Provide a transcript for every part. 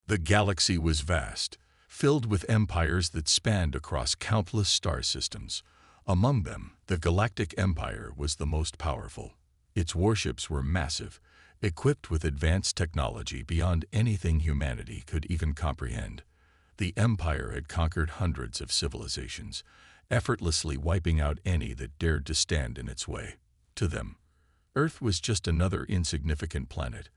The galaxy was vast, filled with empires that spanned across countless star systems. Among them, the Galactic Empire was the most powerful. Its warships were massive, equipped with advanced technology beyond anything humanity could even comprehend. The Empire had conquered hundreds of civilizations, effortlessly wiping out any that dared to stand in its way. To them, Earth was just another insignificant planet,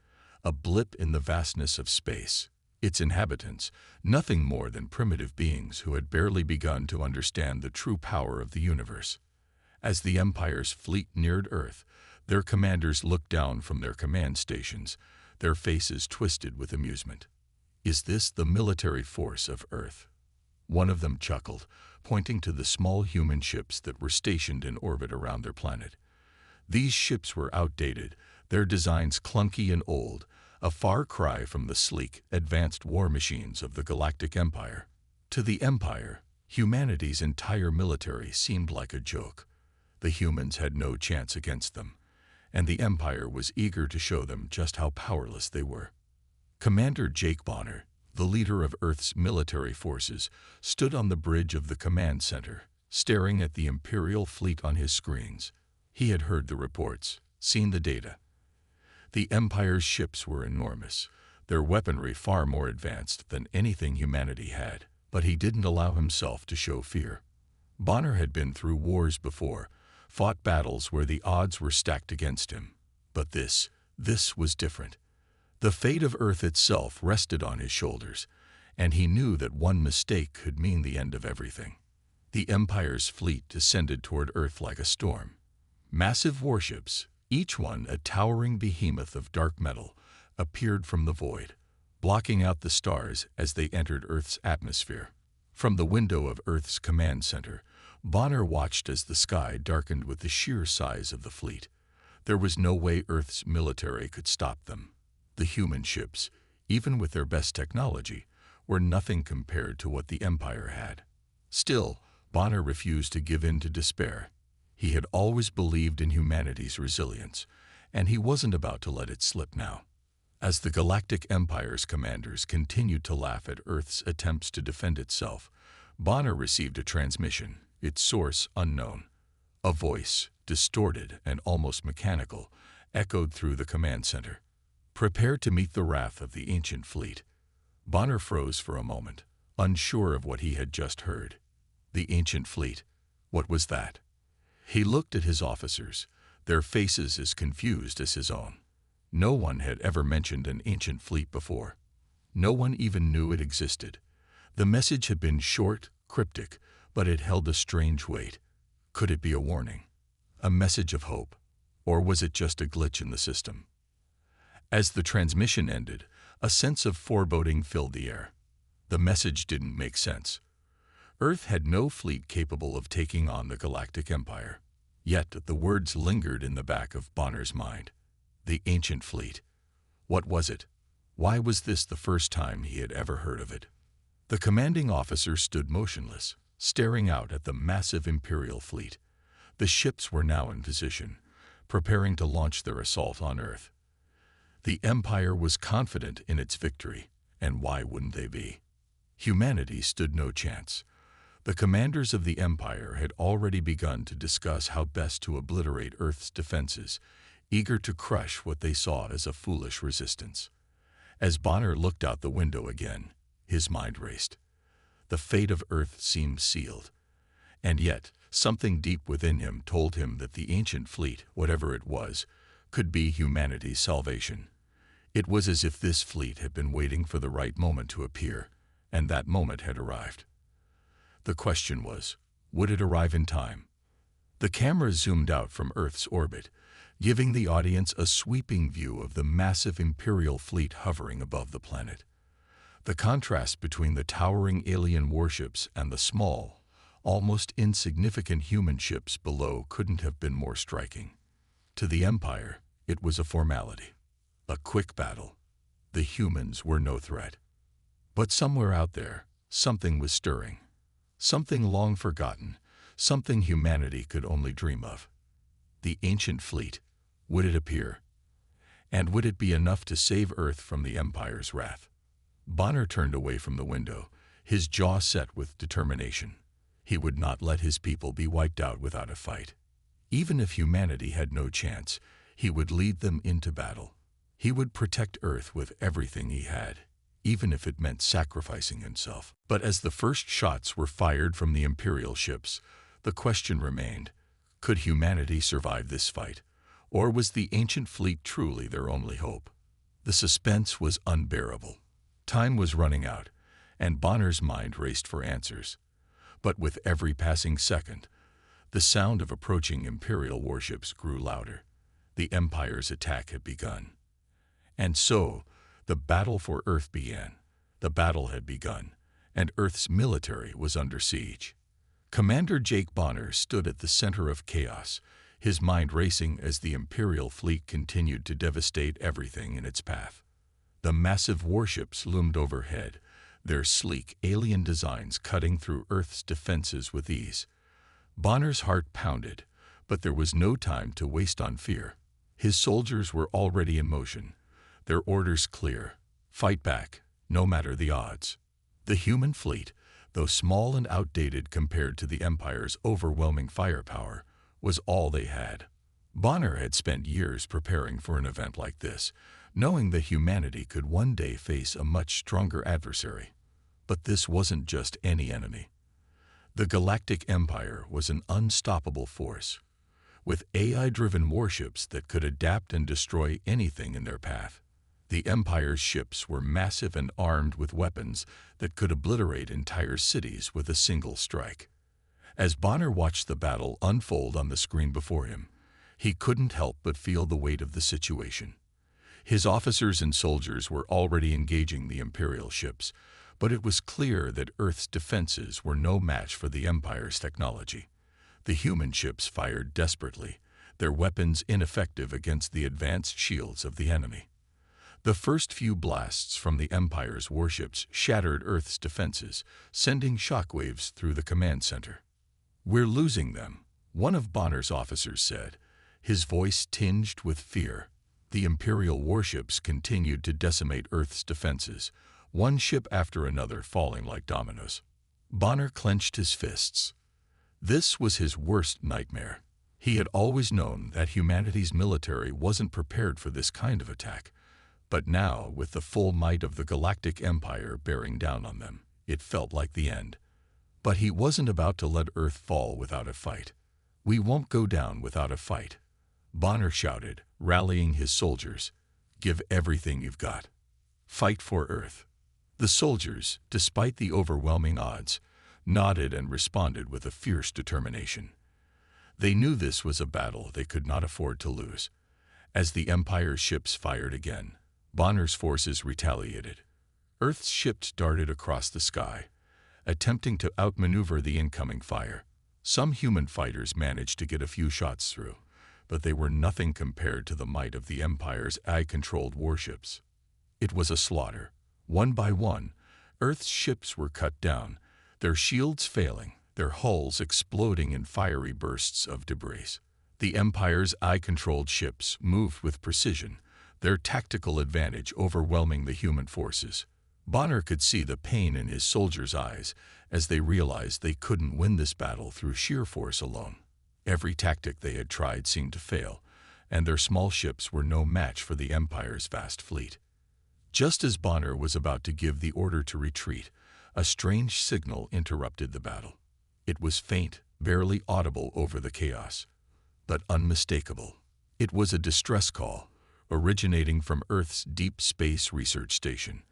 a blip in the vastness of space. Its inhabitants, nothing more than primitive beings who had barely begun to understand the true power of the universe. As the Empire's fleet neared Earth, their commanders looked down from their command stations, their faces twisted with amusement. "Is this the military force of Earth?" One of them chuckled, pointing to the small human ships that were stationed in orbit around their planet. These ships were outdated, their designs clunky and old, a far cry from the sleek, advanced war machines of the Galactic Empire. To the Empire, humanity's entire military seemed like a joke. The humans had no chance against them, and the Empire was eager to show them just how powerless they were. Commander Jake Bonner, the leader of Earth's military forces, stood on the bridge of the command center, staring at the Imperial fleet on his screens. He had heard the reports, seen the data. The Empire's ships were enormous, their weaponry far more advanced than anything humanity had, but he didn't allow himself to show fear. Bonner had been through wars before, fought battles where the odds were stacked against him. But this was different. The fate of Earth itself rested on his shoulders, and he knew that one mistake could mean the end of everything. The Empire's fleet descended toward Earth like a storm. Massive warships, each one a towering behemoth of dark metal, appeared from the void, blocking out the stars as they entered Earth's atmosphere. From the window of Earth's command center, Bonner watched as the sky darkened with the sheer size of the fleet. There was no way Earth's military could stop them. The human ships, even with their best technology, were nothing compared to what the Empire had. Still, Bonner refused to give in to despair. He had always believed in humanity's resilience, and he wasn't about to let it slip now. As the Galactic Empire's commanders continued to laugh at Earth's attempts to defend itself, Bonner received a transmission, its source unknown. A voice, distorted and almost mechanical, echoed through the command center. "Prepare to meet the wrath of the ancient fleet." Bonner froze for a moment, unsure of what he had just heard. The ancient fleet, what was that? He looked at his officers, their faces as confused as his own. No one had ever mentioned an ancient fleet before. No one even knew it existed. The message had been short, cryptic, but it held a strange weight. Could it be a warning? A message of hope? Or was it just a glitch in the system? As the transmission ended, a sense of foreboding filled the air. The message didn't make sense. Earth had no fleet capable of taking on the Galactic Empire. Yet the words lingered in the back of Bonner's mind. The ancient fleet. What was it? Why was this the first time he had ever heard of it? The commanding officer stood motionless, staring out at the massive Imperial fleet. The ships were now in position, preparing to launch their assault on Earth. The Empire was confident in its victory, and why wouldn't they be? Humanity stood no chance. The commanders of the Empire had already begun to discuss how best to obliterate Earth's defenses, eager to crush what they saw as a foolish resistance. As Bonner looked out the window again, his mind raced. The fate of Earth seemed sealed. And yet, something deep within him told him that the ancient fleet, whatever it was, could be humanity's salvation. It was as if this fleet had been waiting for the right moment to appear, and that moment had arrived. The question was, would it arrive in time? The camera zoomed out from Earth's orbit, giving the audience a sweeping view of the massive Imperial fleet hovering above the planet. The contrast between the towering alien warships and the small, almost insignificant human ships below couldn't have been more striking. To the Empire, it was a formality, a quick battle. The humans were no threat. But somewhere out there, something was stirring. Something long forgotten, something humanity could only dream of. The ancient fleet, would it appear? And would it be enough to save Earth from the Empire's wrath? Bonner turned away from the window, his jaw set with determination. He would not let his people be wiped out without a fight. Even if humanity had no chance, he would lead them into battle. He would protect Earth with everything he had, even if it meant sacrificing himself. But as the first shots were fired from the Imperial ships, the question remained, could humanity survive this fight? Or was the ancient fleet truly their only hope? The suspense was unbearable. Time was running out, and Bonner's mind raced for answers. But with every passing second, the sound of approaching Imperial warships grew louder. The Empire's attack had begun. And so, the battle for Earth began. The battle had begun, and Earth's military was under siege. Commander Jake Bonner stood at the center of chaos, his mind racing as the Imperial fleet continued to devastate everything in its path. The massive warships loomed overhead, their sleek alien designs cutting through Earth's defenses with ease. Bonner's heart pounded, but there was no time to waste on fear. His soldiers were already in motion, their orders clear: fight back, no matter the odds. The human fleet, though small and outdated compared to the Empire's overwhelming firepower, was all they had. Bonner had spent years preparing for an event like this, knowing that humanity could one day face a much stronger adversary. But this wasn't just any enemy. The Galactic Empire was an unstoppable force, with AI-driven warships that could adapt and destroy anything in their path. The Empire's ships were massive and armed with weapons that could obliterate entire cities with a single strike. As Bonner watched the battle unfold on the screen before him, he couldn't help but feel the weight of the situation. His officers and soldiers were already engaging the Imperial ships, but it was clear that Earth's defenses were no match for the Empire's technology. The human ships fired desperately, their weapons ineffective against the advanced shields of the enemy. The first few blasts from the Empire's warships shattered Earth's defenses, sending shockwaves through the command center. "We're losing them," one of Bonner's officers said, his voice tinged with fear. The Imperial warships continued to decimate Earth's defenses, one ship after another falling like dominoes. Bonner clenched his fists. This was his worst nightmare. He had always known that humanity's military wasn't prepared for this kind of attack, but now, with the full might of the Galactic Empire bearing down on them, it felt like the end. But he wasn't about to let Earth fall without a fight. "We won't go down without a fight," Bonner shouted, rallying his soldiers. "Give everything you've got. Fight for Earth." The soldiers, despite the overwhelming odds, nodded and responded with a fierce determination. They knew this was a battle they could not afford to lose. As the Empire's ships fired again, Bonner's forces retaliated. Earth's ships darted across the sky, attempting to outmaneuver the incoming fire. Some human fighters managed to get a few shots through, but they were nothing compared to the might of the Empire's AI-controlled warships. It was a slaughter. One by one, Earth's ships were cut down, their shields failing, their hulls exploding in fiery bursts of debris. The Empire's AI-controlled ships moved with precision, their tactical advantage overwhelming the human forces. Bonner could see the pain in his soldiers' eyes as they realized they couldn't win this battle through sheer force alone. Every tactic they had tried seemed to fail, and their small ships were no match for the Empire's vast fleet. Just as Bonner was about to give the order to retreat, a strange signal interrupted the battle. It was faint, barely audible over the chaos, but unmistakable. It was a distress call, originating from Earth's Deep Space Research Station,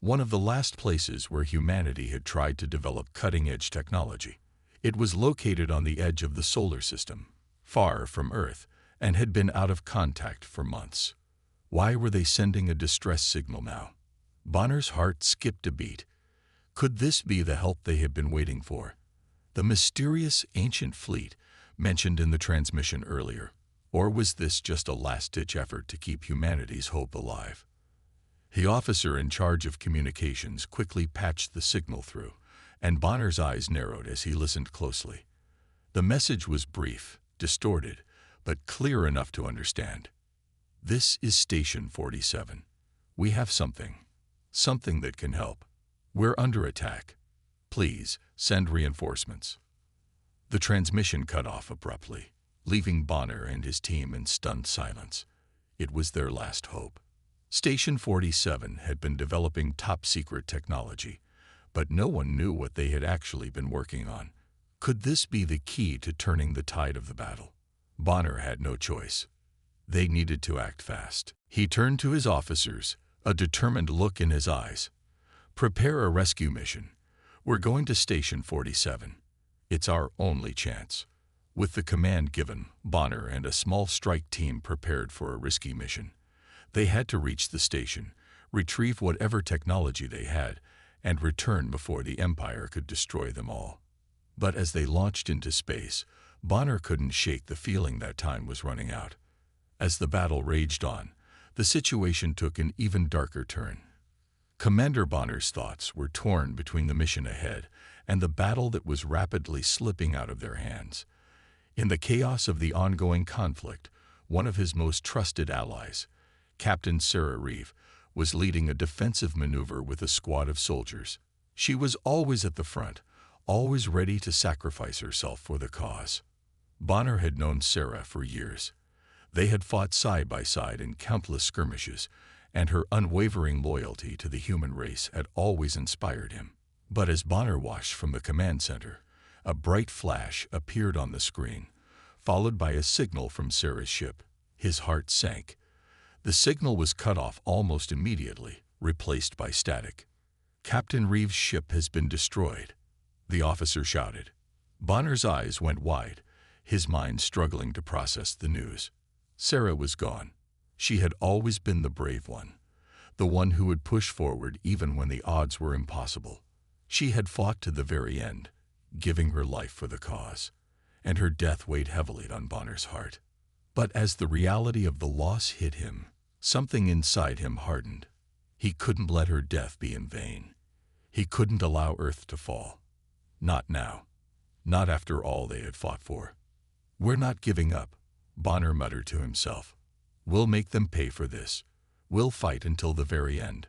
one of the last places where humanity had tried to develop cutting-edge technology. It was located on the edge of the solar system, far from Earth, and had been out of contact for months. Why were they sending a distress signal now? Bonner's heart skipped a beat. Could this be the help they had been waiting for? The mysterious ancient fleet mentioned in the transmission earlier? Or was this just a last-ditch effort to keep humanity's hope alive? The officer in charge of communications quickly patched the signal through, and Bonner's eyes narrowed as he listened closely. The message was brief, distorted, but clear enough to understand. "This is Station 47. We have something. something that can help. We're under attack. Please, send reinforcements." The transmission cut off abruptly, leaving Bonner and his team in stunned silence. It was their last hope. Station 47 had been developing top-secret technology, but no one knew what they had actually been working on. Could this be the key to turning the tide of the battle? Bonner had no choice. They needed to act fast. He turned to his officers, a determined look in his eyes. "Prepare a rescue mission. We're going to Station 47. It's our only chance." With the command given, Bonner and a small strike team prepared for a risky mission. They had to reach the station, retrieve whatever technology they had, and return before the Empire could destroy them all. But as they launched into space, Bonner couldn't shake the feeling that time was running out. As the battle raged on, the situation took an even darker turn. Commander Bonner's thoughts were torn between the mission ahead and the battle that was rapidly slipping out of their hands. In the chaos of the ongoing conflict, one of his most trusted allies, Captain Sarah Reeve, was leading a defensive maneuver with a squad of soldiers. She was always at the front, always ready to sacrifice herself for the cause. Bonner had known Sarah for years. They had fought side by side in countless skirmishes, and her unwavering loyalty to the human race had always inspired him. But as Bonner watched from the command center, a bright flash appeared on the screen, followed by a signal from Sarah's ship. His heart sank. The signal was cut off almost immediately, replaced by static. "Captain Reeves' ship has been destroyed," the officer shouted. Bonner's eyes went wide, his mind struggling to process the news. Sarah was gone. She had always been the brave one, the one who would push forward even when the odds were impossible. She had fought to the very end, giving her life for the cause, and her death weighed heavily on Bonner's heart. But as the reality of the loss hit him, something inside him hardened. He couldn't let her death be in vain. He couldn't allow Earth to fall. Not now. Not after all they had fought for. "We're not giving up," Bonner muttered to himself. "We'll make them pay for this. We'll fight until the very end."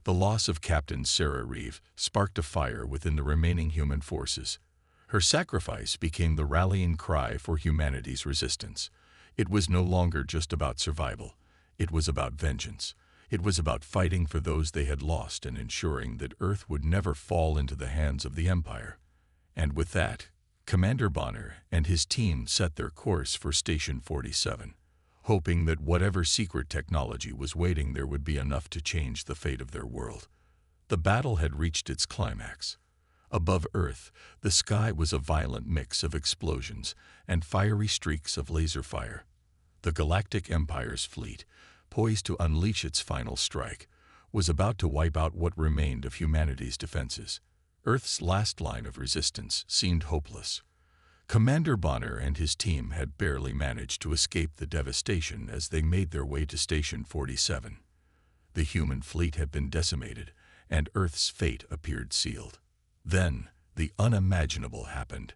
The loss of Captain Sarah Reeve sparked a fire within the remaining human forces. Her sacrifice became the rallying cry for humanity's resistance. It was no longer just about survival. It was about vengeance. It was about fighting for those they had lost and ensuring that Earth would never fall into the hands of the Empire. And with that, Commander Bonner and his team set their course for Station 47, hoping that whatever secret technology was waiting there would be enough to change the fate of their world. The battle had reached its climax. Above Earth, the sky was a violent mix of explosions and fiery streaks of laser fire. The Galactic Empire's fleet, poised to unleash its final strike, was about to wipe out what remained of humanity's defenses. Earth's last line of resistance seemed hopeless. Commander Bonner and his team had barely managed to escape the devastation as they made their way to Station 47. The human fleet had been decimated, and Earth's fate appeared sealed. Then, the unimaginable happened.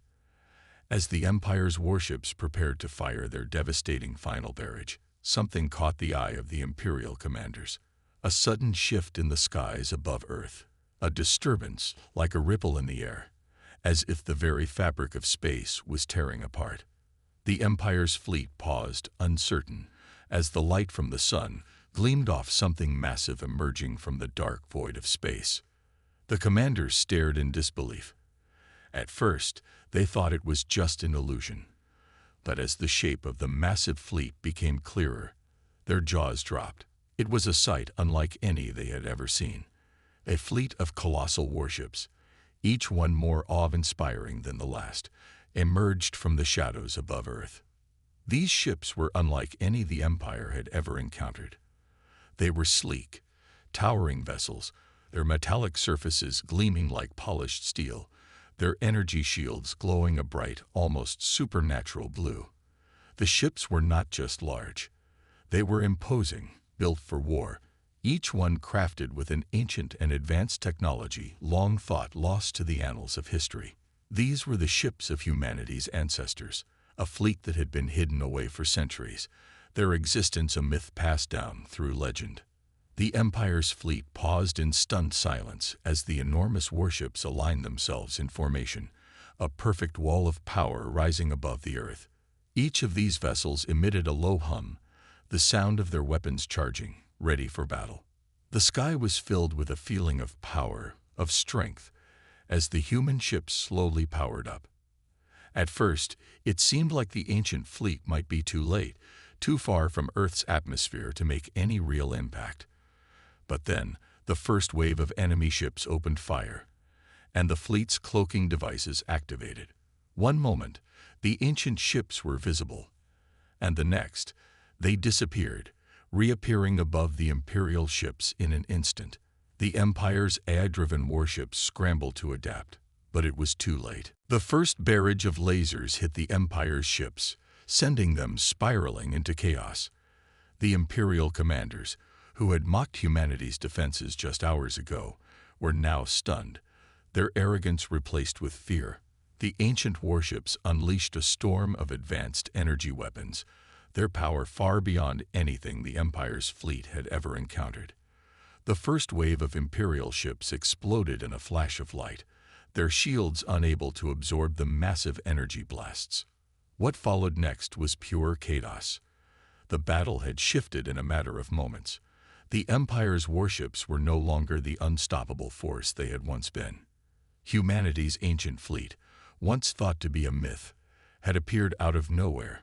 As the Empire's warships prepared to fire their devastating final barrage, something caught the eye of the Imperial commanders. A sudden shift in the skies above Earth. A disturbance, like a ripple in the air, as if the very fabric of space was tearing apart. The Empire's fleet paused, uncertain, as the light from the sun gleamed off something massive emerging from the dark void of space. The commanders stared in disbelief. At first, they thought it was just an illusion. But as the shape of the massive fleet became clearer, their jaws dropped. It was a sight unlike any they had ever seen. A fleet of colossal warships, each one more awe-inspiring than the last, emerged from the shadows above Earth. These ships were unlike any the Empire had ever encountered. They were sleek, towering vessels, their metallic surfaces gleaming like polished steel, their energy shields glowing a bright, almost supernatural blue. The ships were not just large. They were imposing, built for war, each one crafted with an ancient and advanced technology long thought lost to the annals of history. These were the ships of humanity's ancestors, a fleet that had been hidden away for centuries, their existence a myth passed down through legend. The Empire's fleet paused in stunned silence as the enormous warships aligned themselves in formation, a perfect wall of power rising above the Earth. Each of these vessels emitted a low hum, the sound of their weapons charging, ready for battle. The sky was filled with a feeling of power, of strength, as the human ships slowly powered up. At first, it seemed like the ancient fleet might be too late, too far from Earth's atmosphere to make any real impact. But then, the first wave of enemy ships opened fire, and the fleet's cloaking devices activated. One moment, the ancient ships were visible, and the next, they disappeared, reappearing above the Imperial ships in an instant. The Empire's AI-driven warships scrambled to adapt, but it was too late. The first barrage of lasers hit the Empire's ships, sending them spiraling into chaos. The Imperial commanders, who had mocked humanity's defenses just hours ago, were now stunned, their arrogance replaced with fear. The ancient warships unleashed a storm of advanced energy weapons, their power far beyond anything the Empire's fleet had ever encountered. The first wave of Imperial ships exploded in a flash of light, their shields unable to absorb the massive energy blasts. What followed next was pure chaos. The battle had shifted in a matter of moments. The Empire's warships were no longer the unstoppable force they had once been. Humanity's ancient fleet, once thought to be a myth, had appeared out of nowhere,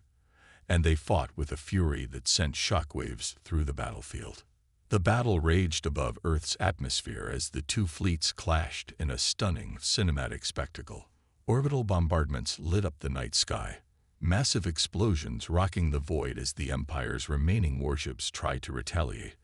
and they fought with a fury that sent shockwaves through the battlefield. The battle raged above Earth's atmosphere as the two fleets clashed in a stunning cinematic spectacle. Orbital bombardments lit up the night sky, massive explosions rocking the void as the Empire's remaining warships tried to retaliate.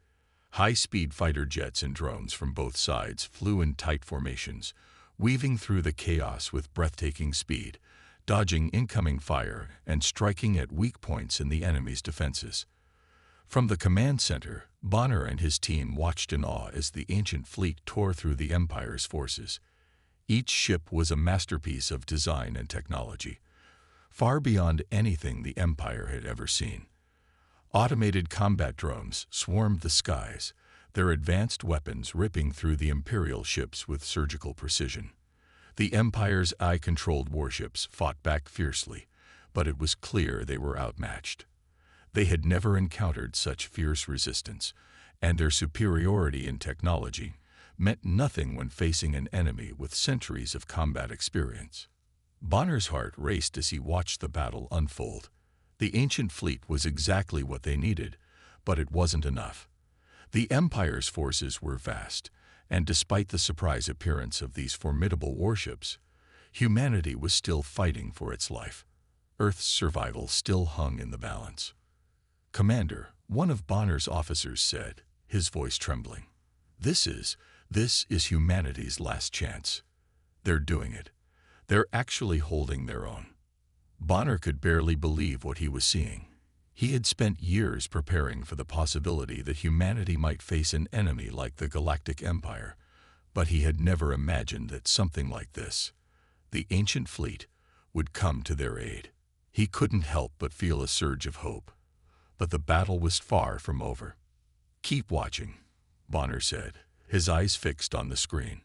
High-speed fighter jets and drones from both sides flew in tight formations, weaving through the chaos with breathtaking speed, dodging incoming fire and striking at weak points in the enemy's defenses. From the command center, Bonner and his team watched in awe as the ancient fleet tore through the Empire's forces. Each ship was a masterpiece of design and technology, far beyond anything the Empire had ever seen. Automated combat drones swarmed the skies, their advanced weapons ripping through the Imperial ships with surgical precision. The Empire's eye-controlled warships fought back fiercely, but it was clear they were outmatched. They had never encountered such fierce resistance, and their superiority in technology meant nothing when facing an enemy with centuries of combat experience. Bonner's heart raced as he watched the battle unfold. The ancient fleet was exactly what they needed, but it wasn't enough. The Empire's forces were vast, and despite the surprise appearance of these formidable warships, humanity was still fighting for its life. Earth's survival still hung in the balance. "Commander," one of Bonner's officers said, his voice trembling, This is humanity's last chance. They're doing it. They're actually holding their own." Bonner could barely believe what he was seeing. He had spent years preparing for the possibility that humanity might face an enemy like the Galactic Empire, but he had never imagined that something like this, the ancient fleet, would come to their aid. He couldn't help but feel a surge of hope. But the battle was far from over. "Keep watching," Bonner said, his eyes fixed on the screen.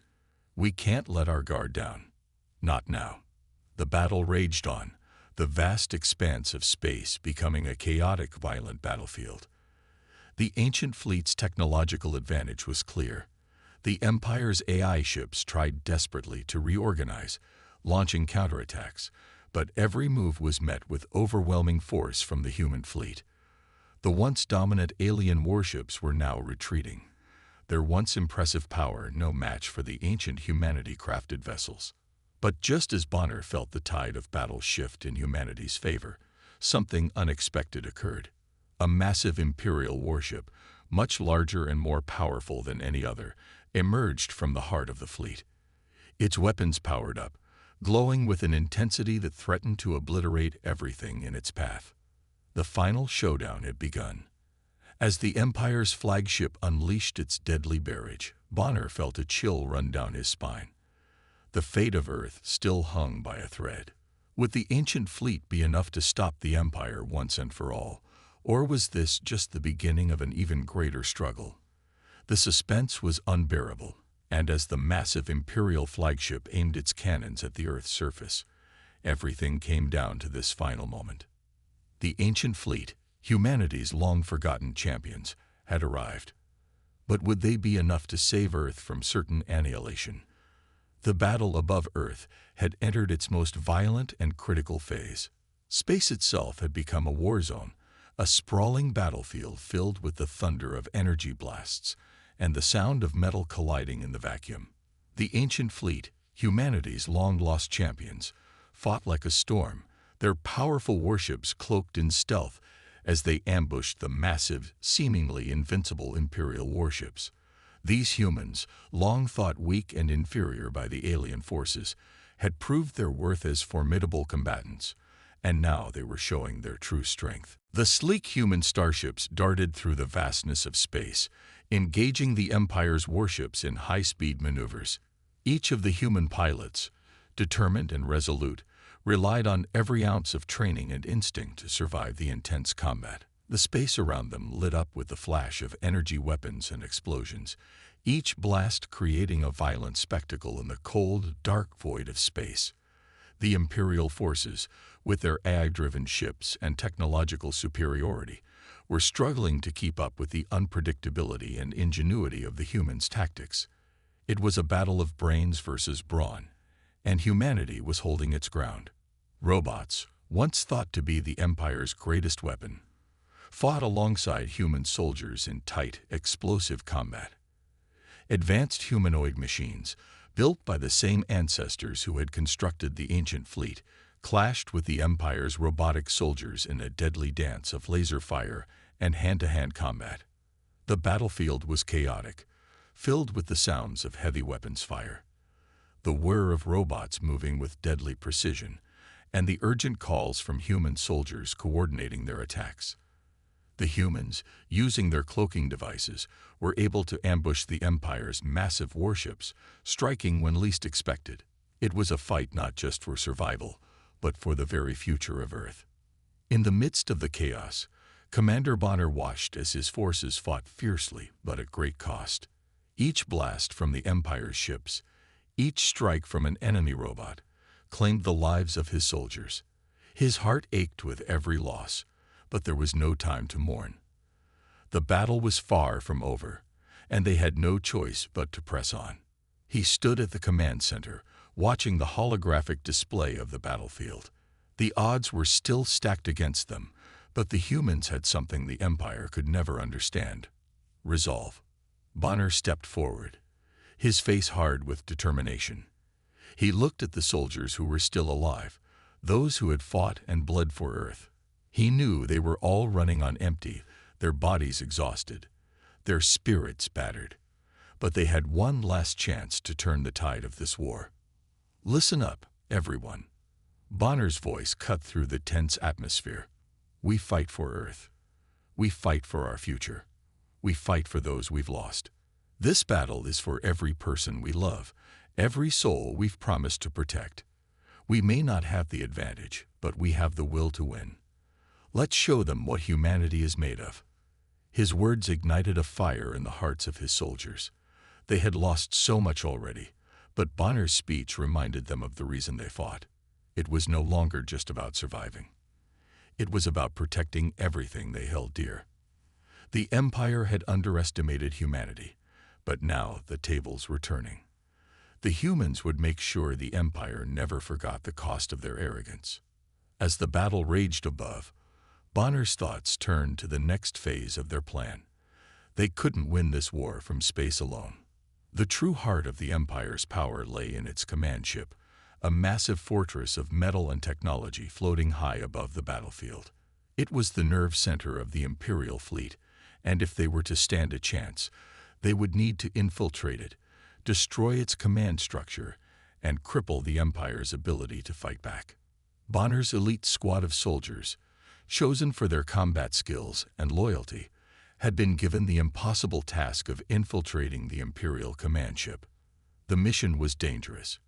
"We can't let our guard down. Not now." The battle raged on, the vast expanse of space becoming a chaotic, violent battlefield. The ancient fleet's technological advantage was clear. The Empire's AI ships tried desperately to reorganize, launching counterattacks, but every move was met with overwhelming force from the human fleet. The once dominant alien warships were now retreating, their once impressive power no match for the ancient humanity-crafted vessels. But just as Bonner felt the tide of battle shift in humanity's favor, something unexpected occurred. A massive Imperial warship, much larger and more powerful than any other, emerged from the heart of the fleet. Its weapons powered up, glowing with an intensity that threatened to obliterate everything in its path. The final showdown had begun. As the Empire's flagship unleashed its deadly barrage, Bonner felt a chill run down his spine. The fate of Earth still hung by a thread. Would the ancient fleet be enough to stop the Empire once and for all, or was this just the beginning of an even greater struggle? The suspense was unbearable, and as the massive Imperial flagship aimed its cannons at the Earth's surface, everything came down to this final moment. The ancient fleet, humanity's long-forgotten champions, had arrived. But would they be enough to save Earth from certain annihilation? The battle above Earth had entered its most violent and critical phase. Space itself had become a war zone, a sprawling battlefield filled with the thunder of energy blasts and the sound of metal colliding in the vacuum. The ancient fleet, humanity's long-lost champions, fought like a storm, their powerful warships cloaked in stealth as they ambushed the massive, seemingly invincible Imperial warships. These humans, long thought weak and inferior by the alien forces, had proved their worth as formidable combatants, and now they were showing their true strength. The sleek human starships darted through the vastness of space, engaging the Empire's warships in high-speed maneuvers. Each of the human pilots, determined and resolute, relied on every ounce of training and instinct to survive the intense combat. The space around them lit up with the flash of energy weapons and explosions, each blast creating a violent spectacle in the cold, dark void of space. The Imperial forces, with their AI-driven ships and technological superiority, were struggling to keep up with the unpredictability and ingenuity of the humans' tactics. It was a battle of brains versus brawn, and humanity was holding its ground. Robots, once thought to be the Empire's greatest weapon, fought alongside human soldiers in tight, explosive combat. Advanced humanoid machines, built by the same ancestors who had constructed the ancient fleet, clashed with the Empire's robotic soldiers in a deadly dance of laser fire and hand-to-hand combat. The battlefield was chaotic, filled with the sounds of heavy weapons fire, the whir of robots moving with deadly precision, and the urgent calls from human soldiers coordinating their attacks. The humans, using their cloaking devices, were able to ambush the Empire's massive warships, striking when least expected. It was a fight not just for survival, but for the very future of Earth. In the midst of the chaos, Commander Bonner watched as his forces fought fiercely but at great cost. Each blast from the Empire's ships, each strike from an enemy robot, claimed the lives of his soldiers. His heart ached with every loss, but there was no time to mourn. The battle was far from over, and they had no choice but to press on. He stood at the command center, watching the holographic display of the battlefield. The odds were still stacked against them, but the humans had something the Empire could never understand: resolve. Bonner stepped forward, his face hard with determination. He looked at the soldiers who were still alive, those who had fought and bled for Earth. He knew they were all running on empty, their bodies exhausted, their spirits battered. But they had one last chance to turn the tide of this war. Listen up, everyone. Bonner's voice cut through the tense atmosphere. We fight for Earth. We fight for our future. We fight for those we've lost. This battle is for every person we love, every soul we've promised to protect. We may not have the advantage, but we have the will to win. Let's show them what humanity is made of. His words ignited a fire in the hearts of his soldiers. They had lost so much already, but Bonner's speech reminded them of the reason they fought. It was no longer just about surviving. It was about protecting everything they held dear. The Empire had underestimated humanity, but now the tables were turning. The humans would make sure the Empire never forgot the cost of their arrogance. As the battle raged above, Bonner's thoughts turned to the next phase of their plan. They couldn't win this war from space alone. The true heart of the Empire's power lay in its command ship, a massive fortress of metal and technology floating high above the battlefield. It was the nerve center of the Imperial fleet, and if they were to stand a chance, they would need to infiltrate it, destroy its command structure, and cripple the Empire's ability to fight back. Bonner's elite squad of soldiers, chosen for their combat skills and loyalty, had been given the impossible task of infiltrating the Imperial command ship. The mission was dangerous,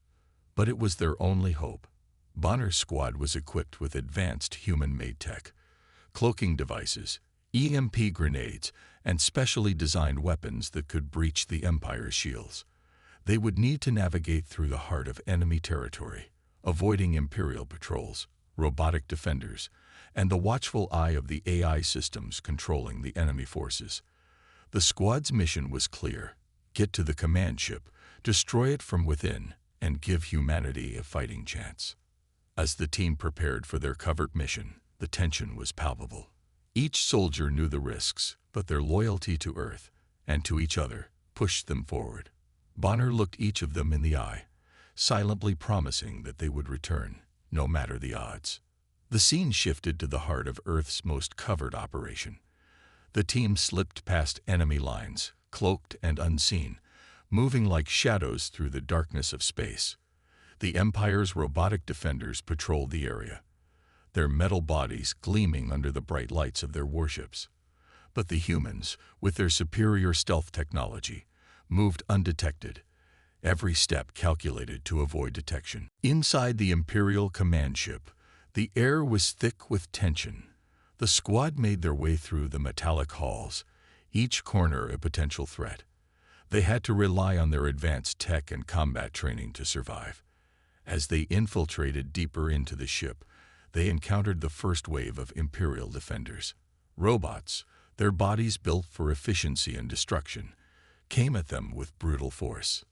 but it was their only hope. Bonner's squad was equipped with advanced human-made tech, cloaking devices, EMP grenades, and specially designed weapons that could breach the Empire's shields. They would need to navigate through the heart of enemy territory, avoiding Imperial patrols, robotic defenders, and the watchful eye of the AI systems controlling the enemy forces. The squad's mission was clear: get to the command ship, destroy it from within, and give humanity a fighting chance. As the team prepared for their covert mission, the tension was palpable. Each soldier knew the risks, but their loyalty to Earth and to each other pushed them forward. Bonner looked each of them in the eye, silently promising that they would return, no matter the odds. The scene shifted to the heart of Earth's most covered operation. The team slipped past enemy lines, cloaked and unseen, moving like shadows through the darkness of space. The Empire's robotic defenders patrolled the area, their metal bodies gleaming under the bright lights of their warships. But the humans, with their superior stealth technology, moved undetected, every step calculated to avoid detection. Inside the Imperial command ship, the air was thick with tension. The squad made their way through the metallic halls, each corner a potential threat. They had to rely on their advanced tech and combat training to survive. As they infiltrated deeper into the ship, they encountered the first wave of Imperial defenders. Robots, their bodies built for efficiency and destruction, came at them with brutal force.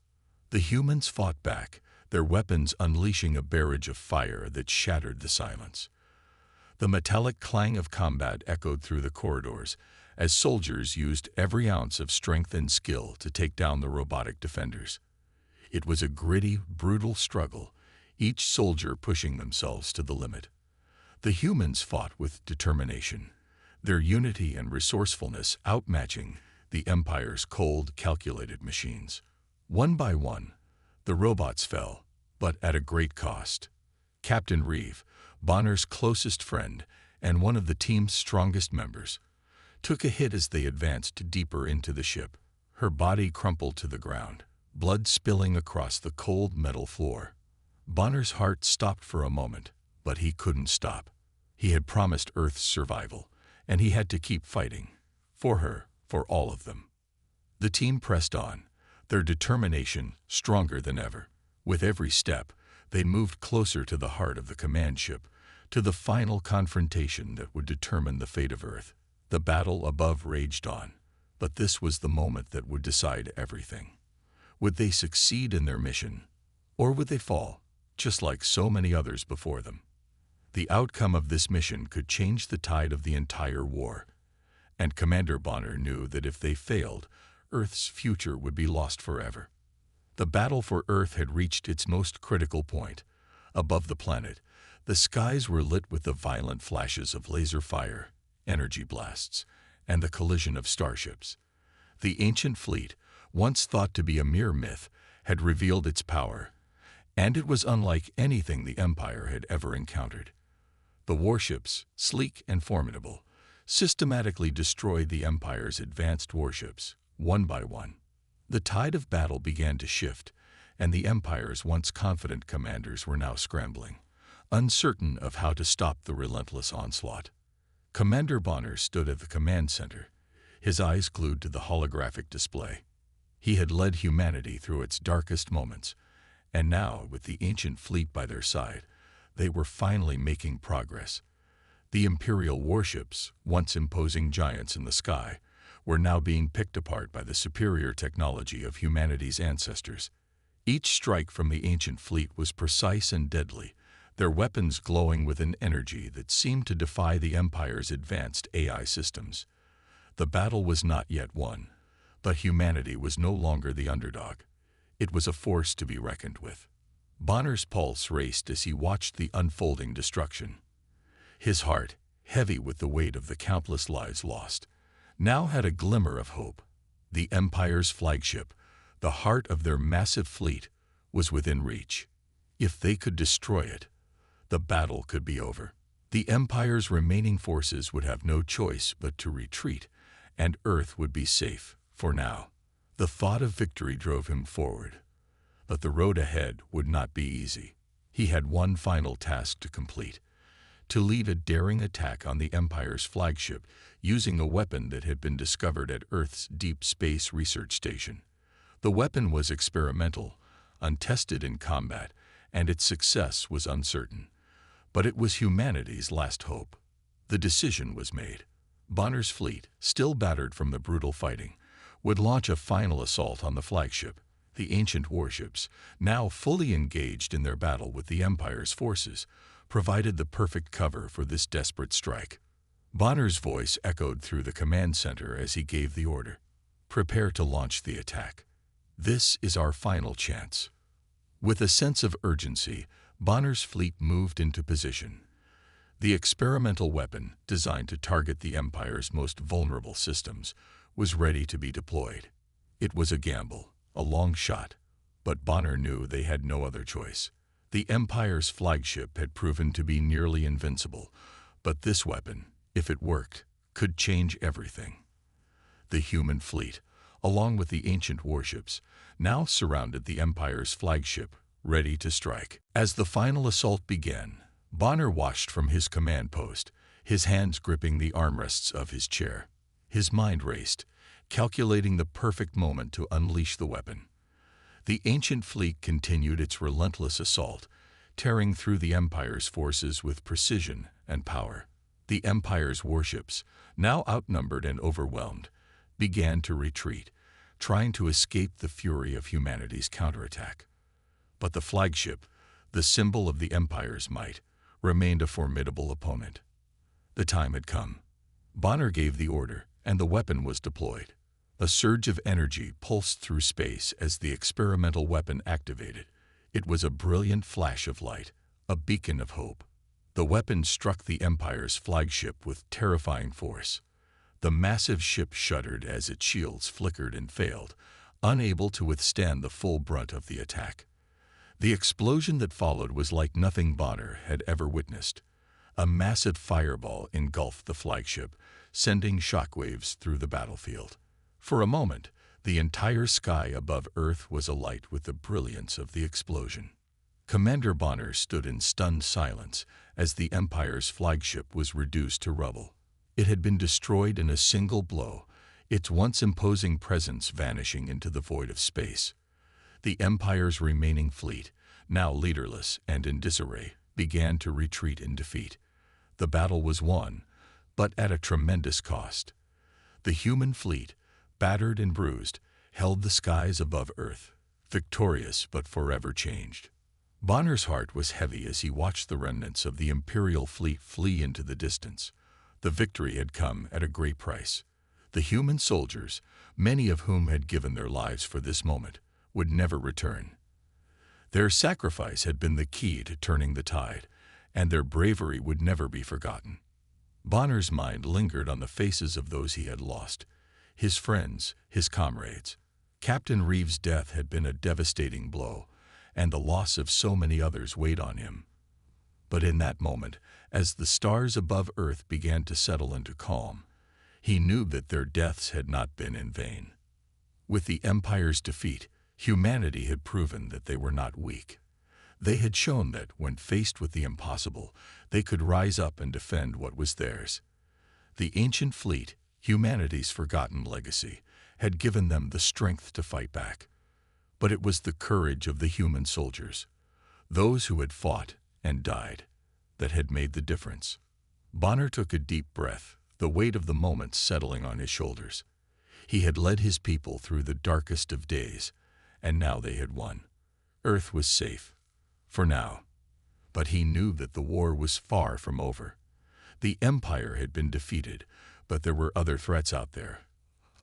The humans fought back, their weapons unleashing a barrage of fire that shattered the silence. The metallic clang of combat echoed through the corridors as soldiers used every ounce of strength and skill to take down the robotic defenders. It was a gritty, brutal struggle, each soldier pushing themselves to the limit. The humans fought with determination, their unity and resourcefulness outmatching the Empire's cold, calculated machines. One by one, the robots fell, but at a great cost. Captain Reeve, Bonner's closest friend and one of the team's strongest members, took a hit as they advanced deeper into the ship. Her body crumpled to the ground, blood spilling across the cold metal floor. Bonner's heart stopped for a moment, but he couldn't stop. He had promised Earth's survival, and he had to keep fighting. For her, for all of them. The team pressed on, their determination stronger than ever. With every step, they moved closer to the heart of the command ship, to the final confrontation that would determine the fate of Earth. The battle above raged on, but this was the moment that would decide everything. Would they succeed in their mission, or would they fall, just like so many others before them? The outcome of this mission could change the tide of the entire war, and Commander Bonner knew that if they failed, Earth's future would be lost forever. The battle for Earth had reached its most critical point. Above the planet, the skies were lit with the violent flashes of laser fire, energy blasts, and the collision of starships. The ancient fleet, once thought to be a mere myth, had revealed its power, and it was unlike anything the Empire had ever encountered. The warships, sleek and formidable, systematically destroyed the Empire's advanced warships, one by one. The tide of battle began to shift, and the Empire's once confident commanders were now scrambling, uncertain of how to stop the relentless onslaught. Commander Bonner stood at the command center, his eyes glued to the holographic display. He had led humanity through its darkest moments, and now, with the ancient fleet by their side, they were finally making progress. The Imperial warships, once imposing giants in the sky, were now being picked apart by the superior technology of humanity's ancestors. Each strike from the ancient fleet was precise and deadly, their weapons glowing with an energy that seemed to defy the Empire's advanced AI systems. The battle was not yet won, but humanity was no longer the underdog. It was a force to be reckoned with. Bonner's pulse raced as he watched the unfolding destruction. His heart, heavy with the weight of the countless lives lost, now had a glimmer of hope. The Empire's flagship, the heart of their massive fleet, was within reach. If they could destroy it, the battle could be over. The Empire's remaining forces would have no choice but to retreat, and Earth would be safe, for now. The thought of victory drove him forward. But the road ahead would not be easy. He had one final task to complete: to lead a daring attack on the Empire's flagship using a weapon that had been discovered at Earth's Deep Space Research Station. The weapon was experimental, untested in combat, and its success was uncertain. But it was humanity's last hope. The decision was made. Bonner's fleet, still battered from the brutal fighting, would launch a final assault on the flagship. The ancient warships, now fully engaged in their battle with the Empire's forces, provided the perfect cover for this desperate strike. Bonner's voice echoed through the command center as he gave the order. Prepare to launch the attack. This is our final chance. With a sense of urgency, Bonner's fleet moved into position. The experimental weapon, designed to target the Empire's most vulnerable systems, was ready to be deployed. It was a gamble, a long shot, but Bonner knew they had no other choice. The Empire's flagship had proven to be nearly invincible, but this weapon, if it worked, could change everything. The human fleet, along with the ancient warships, now surrounded the Empire's flagship, ready to strike. As the final assault began, Bonner watched from his command post, his hands gripping the armrests of his chair. His mind raced, calculating the perfect moment to unleash the weapon. The ancient fleet continued its relentless assault, tearing through the Empire's forces with precision and power. The Empire's warships, now outnumbered and overwhelmed, began to retreat, trying to escape the fury of humanity's counterattack. But the flagship, the symbol of the Empire's might, remained a formidable opponent. The time had come. Bonner gave the order, and the weapon was deployed. A surge of energy pulsed through space as the experimental weapon activated. It was a brilliant flash of light, a beacon of hope. The weapon struck the Empire's flagship with terrifying force. The massive ship shuddered as its shields flickered and failed, unable to withstand the full brunt of the attack. The explosion that followed was like nothing Bonner had ever witnessed. A massive fireball engulfed the flagship, sending shockwaves through the battlefield. For a moment, the entire sky above Earth was alight with the brilliance of the explosion. Commander Bonner stood in stunned silence as the Empire's flagship was reduced to rubble. It had been destroyed in a single blow, its once imposing presence vanishing into the void of space. The Empire's remaining fleet, now leaderless and in disarray, began to retreat in defeat. The battle was won, but at a tremendous cost. The human fleet, battered and bruised, held the skies above Earth, victorious but forever changed. Bonner's heart was heavy as he watched the remnants of the Imperial fleet flee into the distance. The victory had come at a great price. The human soldiers, many of whom had given their lives for this moment, would never return. Their sacrifice had been the key to turning the tide, and their bravery would never be forgotten. Bonner's mind lingered on the faces of those he had lost, his friends, his comrades. Captain Reeves' death had been a devastating blow, and the loss of so many others weighed on him. But in that moment, as the stars above Earth began to settle into calm, he knew that their deaths had not been in vain. With the Empire's defeat, humanity had proven that they were not weak. They had shown that, when faced with the impossible, they could rise up and defend what was theirs. The ancient fleet, humanity's forgotten legacy, had given them the strength to fight back. But it was the courage of the human soldiers, those who had fought and died, that had made the difference. Bonner took a deep breath, the weight of the moment settling on his shoulders. He had led his people through the darkest of days, and now they had won. Earth was safe, for now. But he knew that the war was far from over. The Empire had been defeated, but there were other threats out there,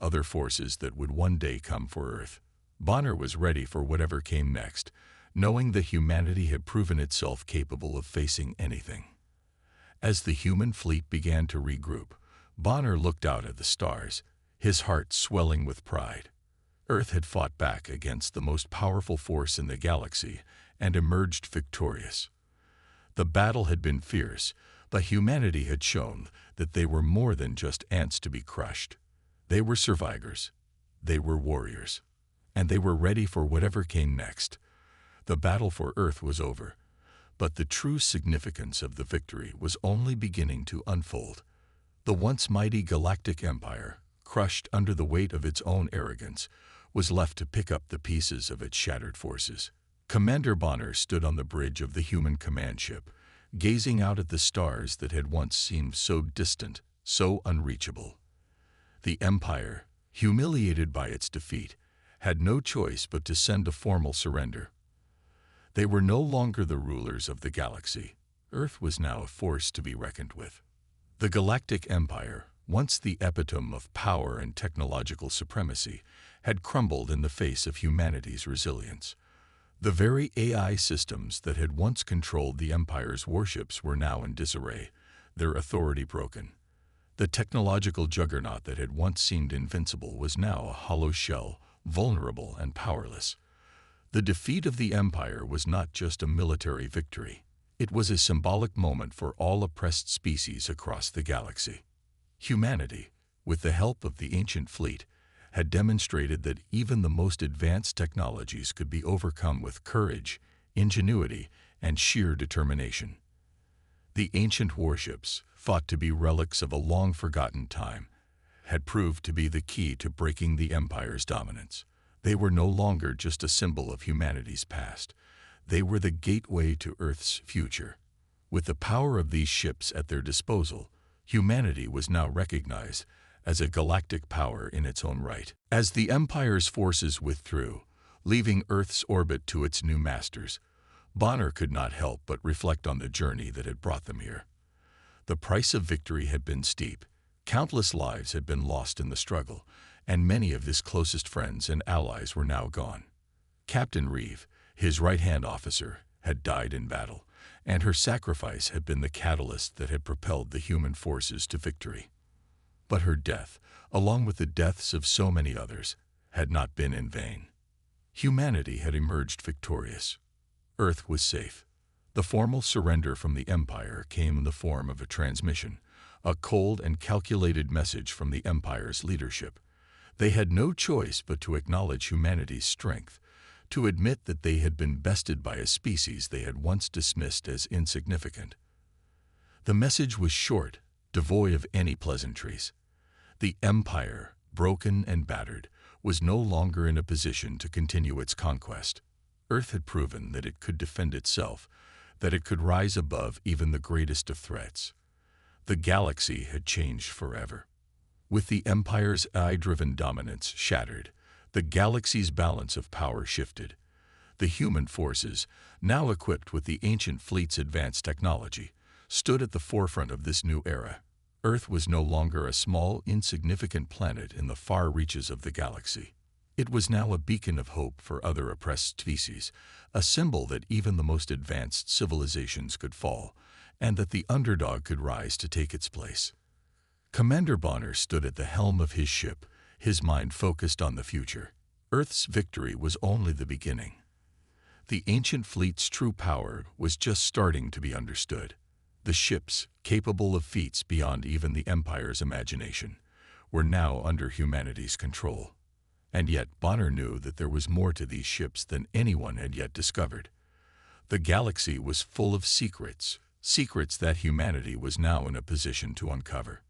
other forces that would one day come for Earth. Bonner was ready for whatever came next, knowing that humanity had proven itself capable of facing anything. As the human fleet began to regroup, Bonner looked out at the stars, his heart swelling with pride. Earth had fought back against the most powerful force in the galaxy and emerged victorious. The battle had been fierce, but humanity had shown that they were more than just ants to be crushed. They were survivors, they were warriors, and they were ready for whatever came next. The battle for Earth was over, But the true significance of the victory was only beginning to unfold. The once mighty Galactic Empire, crushed under the weight of its own arrogance, was left to pick up the pieces of its shattered forces. Commander Bonner stood on the bridge of the human command ship, gazing out at the stars that had once seemed so distant, so unreachable. The Empire, humiliated by its defeat, had no choice but to send a formal surrender. They were no longer the rulers of the galaxy. Earth was now a force to be reckoned with. The Galactic Empire, once the epitome of power and technological supremacy, had crumbled in the face of humanity's resilience. The very AI systems that had once controlled the Empire's warships were now in disarray, their authority broken. The technological juggernaut that had once seemed invincible was now a hollow shell, vulnerable and powerless. The defeat of the Empire was not just a military victory. It was a symbolic moment for all oppressed species across the galaxy. Humanity, with the help of the ancient fleet, had demonstrated that even the most advanced technologies could be overcome with courage, ingenuity, and sheer determination. The ancient warships, thought to be relics of a long-forgotten time, had proved to be the key to breaking the Empire's dominance. They were no longer just a symbol of humanity's past. They were the gateway to Earth's future. With the power of these ships at their disposal, humanity was now recognized as a galactic power in its own right. As the Empire's forces withdrew, leaving Earth's orbit to its new masters, Bonner could not help but reflect on the journey that had brought them here. The price of victory had been steep. Countless lives had been lost in the struggle, and many of his closest friends and allies were now gone. Captain Reeve, his right-hand officer, had died in battle, and her sacrifice had been the catalyst that had propelled the human forces to victory. But her death, along with the deaths of so many others, had not been in vain. Humanity had emerged victorious. Earth was safe. The formal surrender from the Empire came in the form of a transmission, a cold and calculated message from the Empire's leadership. They had no choice but to acknowledge humanity's strength, to admit that they had been bested by a species they had once dismissed as insignificant. The message was short, devoid of any pleasantries. The Empire, broken and battered, was no longer in a position to continue its conquest. Earth had proven that it could defend itself, that it could rise above even the greatest of threats. The galaxy had changed forever. With the Empire's AI-driven dominance shattered, the galaxy's balance of power shifted. The human forces, now equipped with the ancient fleet's advanced technology, stood at the forefront of this new era. Earth was no longer a small, insignificant planet in the far reaches of the galaxy. It was now a beacon of hope for other oppressed species, a symbol that even the most advanced civilizations could fall, and that the underdog could rise to take its place. Commander Bonner stood at the helm of his ship, his mind focused on the future. Earth's victory was only the beginning. The ancient fleet's true power was just starting to be understood. The ships, capable of feats beyond even the Empire's imagination, were now under humanity's control. And yet Bonner knew that there was more to these ships than anyone had yet discovered. The galaxy was full of secrets, secrets that humanity was now in a position to uncover.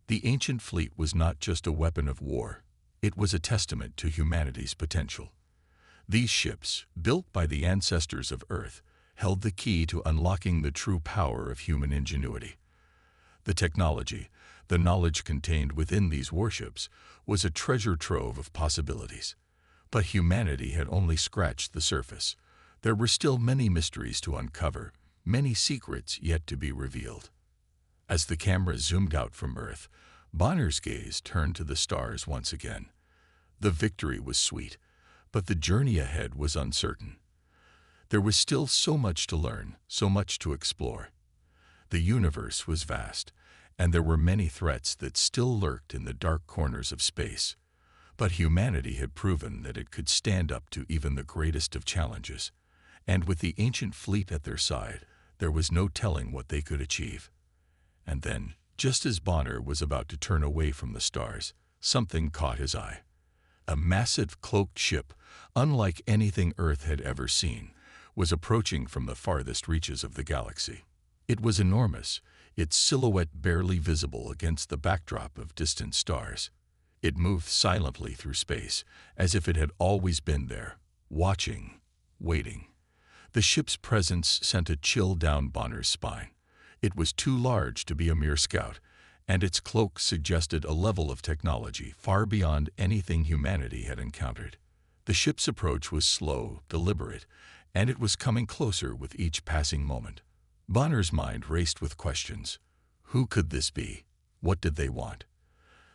The ancient fleet was not just a weapon of war. It was a testament to humanity's potential. These ships, built by the ancestors of Earth, held the key to unlocking the true power of human ingenuity. The technology, the knowledge contained within these warships, was a treasure trove of possibilities. But humanity had only scratched the surface. There were still many mysteries to uncover, many secrets yet to be revealed. As the camera zoomed out from Earth, Bonner's gaze turned to the stars once again. The victory was sweet, but the journey ahead was uncertain. There was still so much to learn, so much to explore. The universe was vast, and there were many threats that still lurked in the dark corners of space. But humanity had proven that it could stand up to even the greatest of challenges. And with the ancient fleet at their side, there was no telling what they could achieve. And then, just as Bonner was about to turn away from the stars, something caught his eye. A massive cloaked ship, unlike anything Earth had ever seen, was approaching from the farthest reaches of the galaxy. It was enormous, its silhouette barely visible against the backdrop of distant stars. It moved silently through space, as if it had always been there, watching, waiting. The ship's presence sent a chill down Bonner's spine. It was too large to be a mere scout, and its cloak suggested a level of technology far beyond anything humanity had encountered. The ship's approach was slow, deliberate, and it was coming closer with each passing moment. Bonner's mind raced with questions. Who could this be? What did they want?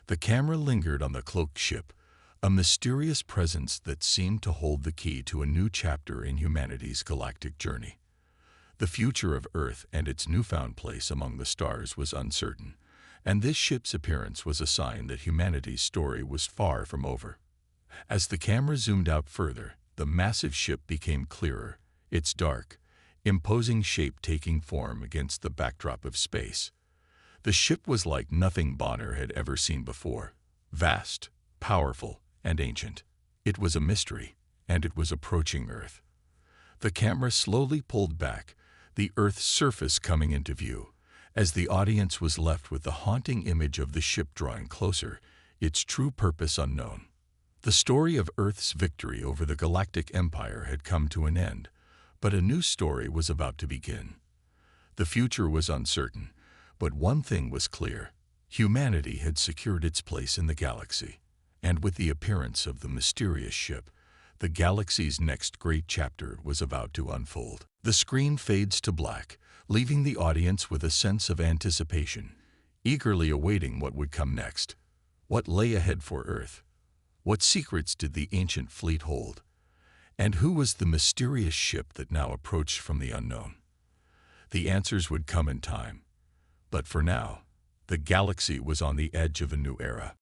The camera lingered on the cloaked ship, a mysterious presence that seemed to hold the key to a new chapter in humanity's galactic journey. The future of Earth and its newfound place among the stars was uncertain, and this ship's appearance was a sign that humanity's story was far from over. As the camera zoomed out further, the massive ship became clearer, its dark, imposing shape taking form against the backdrop of space. The ship was like nothing Bonner had ever seen before, vast, powerful, and ancient. It was a mystery, and it was approaching Earth. The camera slowly pulled back, the Earth's surface coming into view, as the audience was left with the haunting image of the ship drawing closer, its true purpose unknown. The story of Earth's victory over the Galactic Empire had come to an end, but a new story was about to begin. The future was uncertain, but one thing was clear. Humanity had secured its place in the galaxy, and with the appearance of the mysterious ship, the galaxy's next great chapter was about to unfold. The screen fades to black, leaving the audience with a sense of anticipation, eagerly awaiting what would come next. What lay ahead for Earth? What secrets did the ancient fleet hold? And who was the mysterious ship that now approached from the unknown? The answers would come in time. But for now, the galaxy was on the edge of a new era.